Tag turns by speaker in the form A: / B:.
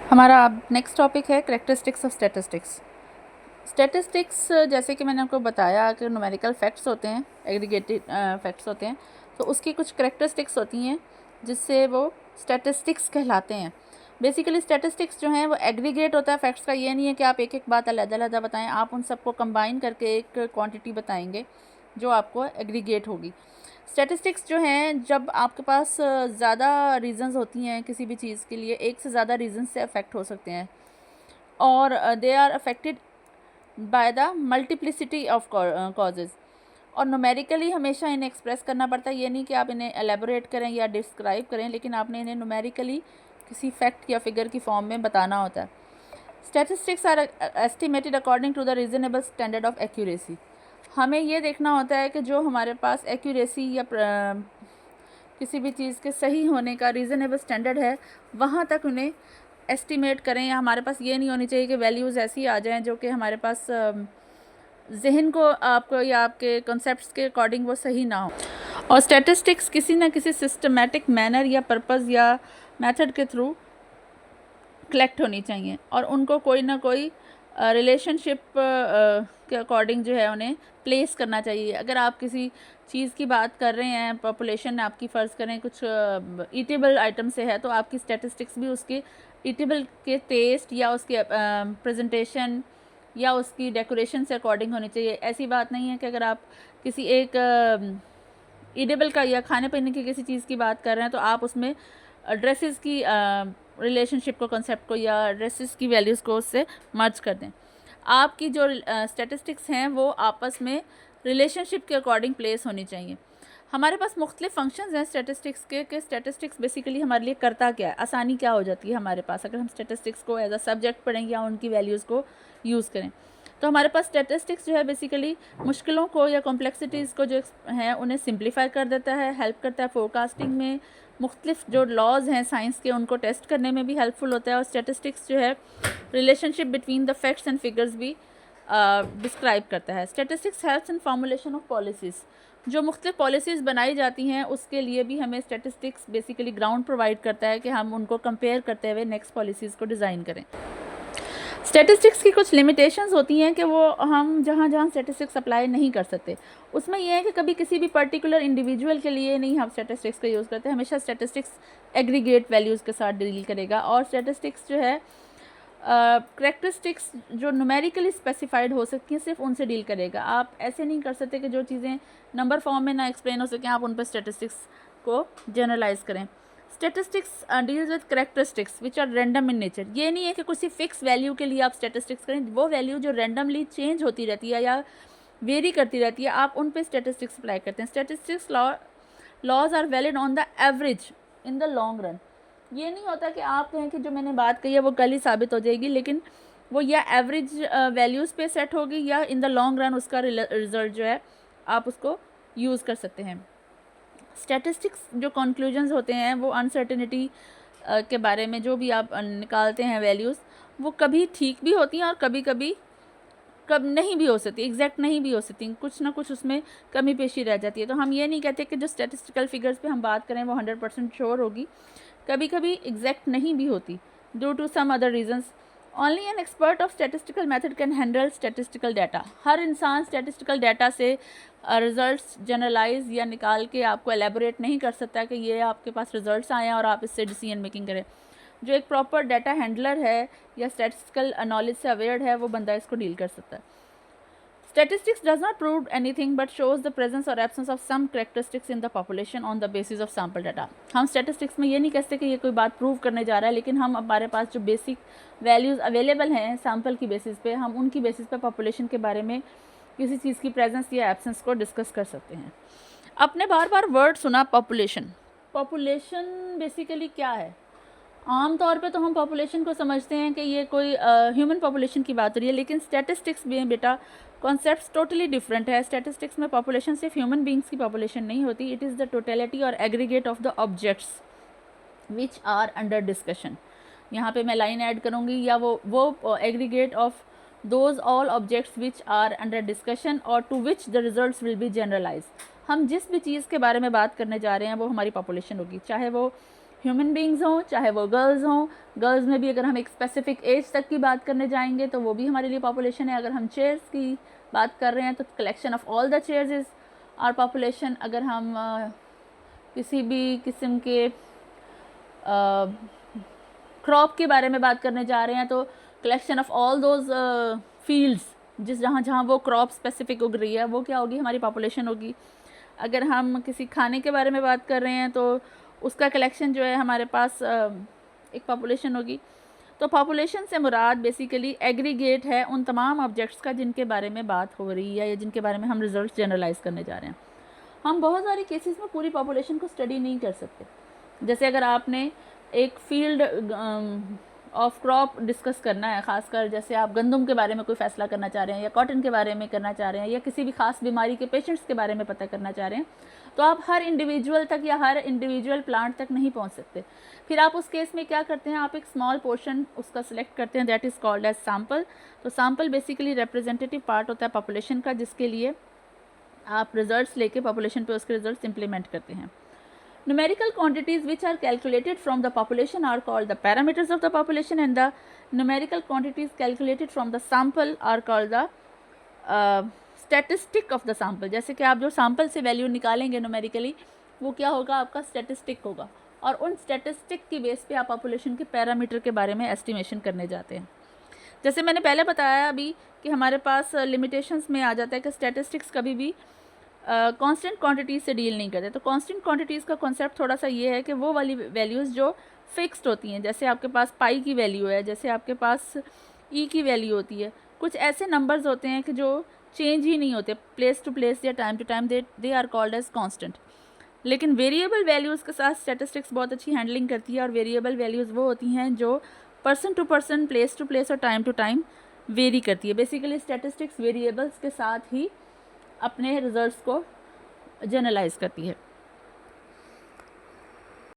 A: हमारा अब next topic है करेक्टरिस्टिक्स ऑफ स्टैटिस्टिक्स। स्टैटिस्टिक्स जैसे कि मैंने आपको बताया कि न्यूमेरिकल फैक्ट्स होते हैं, एग्रीगेटेड फैक्ट्स होते हैं, तो उसकी कुछ करेक्टरिस्टिक्स होती हैं जिससे वो स्टैटिस्टिक्स कहलाते हैं। बेसिकली स्टैटिस्टिक्स जो हैं वो एग्रीगेट होता है फैक्ट्स का। ये नहीं है कि आप एक एक बात अलग-अलग बताएं, आप उन सबको कंबाइन करके एक क्वांटिटी बताएंगे जो आपको एग्रीगेट होगी। स्टैटिस्टिक्स जो हैं, जब आपके पास ज़्यादा रीज़न्स होती हैं किसी भी चीज़ के लिए, एक से ज़्यादा रीज़न से अफेक्ट हो सकते हैं और they are affected by the multiplicity of causes, और न्यूमेरिकली हमेशा इन्हें एक्सप्रेस करना पड़ता है। ये नहीं कि आप इन्हें एलेबोरेट करें या डिस्क्राइब करें, लेकिन आपने इन्हें न्यूमेरिकली किसी फैक्ट या फिगर की फॉर्म में बताना होता है। Statistics are estimated according to the reasonable standard of accuracy. हमें ये देखना होता है कि जो हमारे पास एक्यूरेसी या किसी भी चीज़ के सही होने का रीज़नेबल स्टैंडर्ड है, वहाँ तक उन्हें एस्टिमेट करें। या हमारे पास ये नहीं होनी चाहिए कि वैल्यूज़ ऐसी आ जाएं जो कि हमारे पास जहन को आपको या आपके कॉन्सेप्ट्स के अकॉर्डिंग वो सही ना हो। और स्टैटिस्टिक्स किसी ना किसी सिस्टमेटिक मैनर या पर्पज़ या मेथड के थ्रू कलेक्ट होनी चाहिए, और उनको कोई ना कोई रिलेशनशिप के अकॉर्डिंग जो है उन्हें प्लेस करना चाहिए। अगर आप किसी चीज़ की बात कर रहे हैं, पॉपुलेशन आपकी फ़र्ज़ करें कुछ ईटेबल आइटम से है, तो आपकी स्टैटिस्टिक्स भी उसके ईटेबल के टेस्ट या उसके प्रेजेंटेशन या उसकी डेकोरेशन से अकॉर्डिंग होनी चाहिए। ऐसी बात नहीं है कि अगर आप किसी एक ईटेबल का या खाने पीने की किसी चीज़ की बात कर रहे हैं तो आप उसमें ड्रेसेस की रिलेशनशिप को, कॉन्सेप्ट को या ड्रेसेस की वैल्यूज़ को उससे मर्ज कर दें। आपकी जो स्टैटिस्टिक्स हैं वो आपस में रिलेशनशिप के अकॉर्डिंग प्लेस होनी चाहिए। हमारे पास मुख्तलिफ फंक्शंस हैं स्टैटिस्टिक्स के स्टैटिस्टिक्स बेसिकली हमारे लिए करता क्या है, आसानी क्या हो जाती है हमारे पास अगर हम स्टैटिस्टिक्स को एज अ सब्जेक्ट पढ़ें या उनकी वैल्यूज़ को यूज़ करें। तो हमारे पास स्टैटिस्टिक्स जो है बेसिकली मुश्किलों को या कॉम्प्लेक्सिटीज़ को जो हैं उन्हें सिंप्लीफाई कर देता है, हेल्प करता है फोरकास्टिंग में, मुख्तलिफ जो लॉज हैं साइंस के उनको टेस्ट करने में भी हेल्पफुल होता है। और स्टैटिस्टिक्स जो है relationship between the facts and figures भी डिस्क्राइब करता है। Statistics helps in formulation of policies, जो मुख्तलिफ पॉलिसीज़ बनाई जाती हैं उसके लिए भी हमें स्टैटिस्टिक्स बेसिकली ग्राउंड प्रोवाइड करता है कि हम उनको कंपेयर करते हुए नेक्स्ट पॉलिसीज़ को डिज़ाइन करें। स्टैटिस्टिक्स की कुछ लिमिटेशंस होती हैं कि वो हम जहाँ जहाँ स्टैटिस्टिक्स अप्लाई नहीं कर सकते, उसमें यह है कि कभी किसी भी पर्टिकुलर इंडिविजुअल के लिए नहीं हम स्टैटिस्टिक्स का यूज़ करते, हमेशा स्टैटिस्टिक्स एग्रीगेट वैल्यूज़ के साथ डील करेगा। और स्टैटिस्टिक्स जो है करेक्टरिस्टिक्स जो न्यूमेरिकली स्पेसिफाइड हो सकती हैं सिर्फ उनसे डील करेगा। आप ऐसे नहीं कर सकते कि जो चीज़ें नंबर फॉर्म में ना एक्सप्लेन हो सकें आप उन पर स्टैटिस्टिक्स को जनरलाइज करें। Statistics deals with characteristics which are random in nature. ये नहीं है कि किसी फिक्स वैल्यू के लिए आप स्टैटिस्टिक्स करें, वो वैल्यू जो रैंडमली चेंज होती रहती है या वेरी करती रहती है आप उन पे स्टैटिस्टिक्स अप्लाई करते हैं। Statistics laws are valid on the average in the long run. ये नहीं होता कि आप कहें कि जो मैंने बात कही है वो कल ही साबित हो जाएगी, लेकिन वो या एवरेज वैल्यूज़ पे सेट होगी या इन द लॉन्ग रन उसका रिजल्ट जो है आप उसको यूज़ कर सकते हैं। स्टैटिस्टिक्स जो कंक्लूजन्स होते हैं वो अनसर्टेनिटी के बारे में जो भी आप निकालते हैं वैल्यूज़, वो कभी ठीक भी होती हैं और कभी कभी कब नहीं भी हो सकती, एग्जैक्ट नहीं भी हो सकती, कुछ ना कुछ उसमें कमी पेशी रह जाती है। तो हम ये नहीं कहते कि जो स्टैटिस्टिकल फिगर्स पे हम बात करें वो 100% श्योर होगी, कभी कभी एग्जैक्ट नहीं भी होती due to some other reasons. Only an expert of statistical method can handle statistical data. हर इंसान स्टैटिस्टिकल डाटा से रिजल्ट्स जनरलाइज या निकाल के आपको एलेबोरेट नहीं कर सकता कि ये आपके पास रिजल्ट्स आए हैं और आप इससे डिसीजन मेकिंग करें। जो एक प्रॉपर डाटा हैंडलर है या स्टैटिस्टिकल नॉलेज से अवेयर है वो बंदा इसको डील कर सकता है। Statistics does not prove anything but shows the presence or absence of some characteristics in the population on the basis of sample data। हम statistics में ये नहीं कहते कि ये कोई बात प्रूव करने जा रहा है, लेकिन हम हमारे पास जो बेसिक वैल्यूज़ अवेलेबल हैं सैम्पल की बेसिस पे, हम उनकी बेसिस पे पॉपुलेशन के बारे में किसी चीज़ की प्रेजेंस या एब्सेंस को डिस्कस कर सकते हैं। आपने बार बार वर्ड सुना पॉपुलेशन। पॉपुलेशन बेसिकली क्या है? आम तौर पे तो हम पॉपुलेशन को समझते हैं कि ये कोई ह्यूमन पॉपुलेशन की बात हो रही है, लेकिन स्टैटिस्टिक्स में बेटा कॉन्सेप्ट्स टोटली डिफरेंट है। स्टैटिस्टिक्स में पॉपुलेशन सिर्फ ह्यूमन बींग्स की पॉपुलेशन नहीं होती, इट इज़ द टोटलिटी और aggregate of the objects which are under discussion. यहाँ पे मैं लाइन ऐड करूँगी, या वो aggregate of those all objects which are under discussion और to which the results will be generalise. हम जिस भी चीज़ के बारे में बात करने जा रहे हैं वो हमारी पॉपुलेशन होगी, चाहे वो ह्यूमन बींग्स हों, चाहे वो गर्ल्स हों। गर्ल्स में भी अगर हम एक स्पेसिफिक एज तक की बात करने जाएंगे तो वो भी हमारे लिए पॉपुलेशन है। अगर हम चेयर्स की बात कर रहे हैं तो collection of all the chairs is our population. अगर हम किसी भी किस्म के क्रॉप के बारे में बात करने जा रहे हैं तो collection of all those fields जिस जहाँ वो क्रॉप स्पेसिफिक उग रही है वो क्या होगी, हमारी पॉपुलेशन होगी। अगर हम किसी खाने के बारे में बात कर रहे हैं तो उसका कलेक्शन जो है हमारे पास एक पॉपुलेशन होगी। तो पॉपुलेशन से मुराद बेसिकली एग्रीगेट है उन तमाम ऑब्जेक्ट्स का जिनके बारे में बात हो रही है या जिनके बारे में हम रिजल्ट जनरलाइज करने जा रहे हैं। हम बहुत सारे केसेस में पूरी पॉपुलेशन को स्टडी नहीं कर सकते। जैसे अगर आपने एक फील्ड ऑफ क्रॉप डिस्कस करना है, ख़ासकर जैसे आप गंदम के बारे में कोई फ़ैसला करना चाह रहे हैं या कॉटन के बारे में करना चाह रहे हैं या किसी भी ख़ास बीमारी के पेशेंट्स के बारे में पता करना चाह रहे हैं, तो आप हर इंडिविजुअल तक या हर इंडिविजुअल प्लांट तक नहीं पहुंच सकते। फिर आप उस केस में क्या करते हैं, आप एक स्मॉल पोर्शन उसका सिलेक्ट करते हैं, that is called as sample. तो सैम्पल बेसिकली रिप्रेजेंटेटिव पार्ट होता है पॉपुलेशन का, जिसके लिए आप रिजल्ट्स लेके पॉपुलेशन पे उसके रिजल्ट्स इंप्लीमेंट करते हैं। Numerical quantities which are calculated from the population are called the parameters of the population, and the numerical quantities calculated from the sample are called the statistic of the sample। जैसे कि आप जो sample से value निकालेंगे numerically वो क्या होगा, आपका statistic होगा, और उन statistic की बेस पे आप population के पैरामीटर के बारे में estimation करने जाते हैं। जैसे मैंने पहले बताया अभी कि हमारे पास limitations में आ जाता है कि statistics कभी भी कांस्टेंट क्वांटिटीज़ से डील नहीं करते। तो कांस्टेंट क्वांटिटीज़ का कॉन्सेप्ट थोड़ा सा ये है कि वो वाली वैल्यूज़ जो फिक्स्ड होती हैं, जैसे आपके पास पाई की वैल्यू है, जैसे आपके पास ई की वैल्यू होती है, कुछ ऐसे नंबर्स होते हैं कि जो चेंज ही नहीं होते प्लेस टू प्लेस या time to time, they are called as constant. लेकिन वेरिएबल वैल्यूज़ के साथ स्टैटिस्टिक्स बहुत अच्छी हैंडलिंग करती है, और वेरिएबल वैल्यूज़ वो होती हैं जो person to person, place to place और टाइम टू टाइम वेरी करती है। बेसिकली स्टैटिस्टिक्स वेरिएबल्स के साथ ही अपने रिजल्ट्स को जनरलाइज करती है।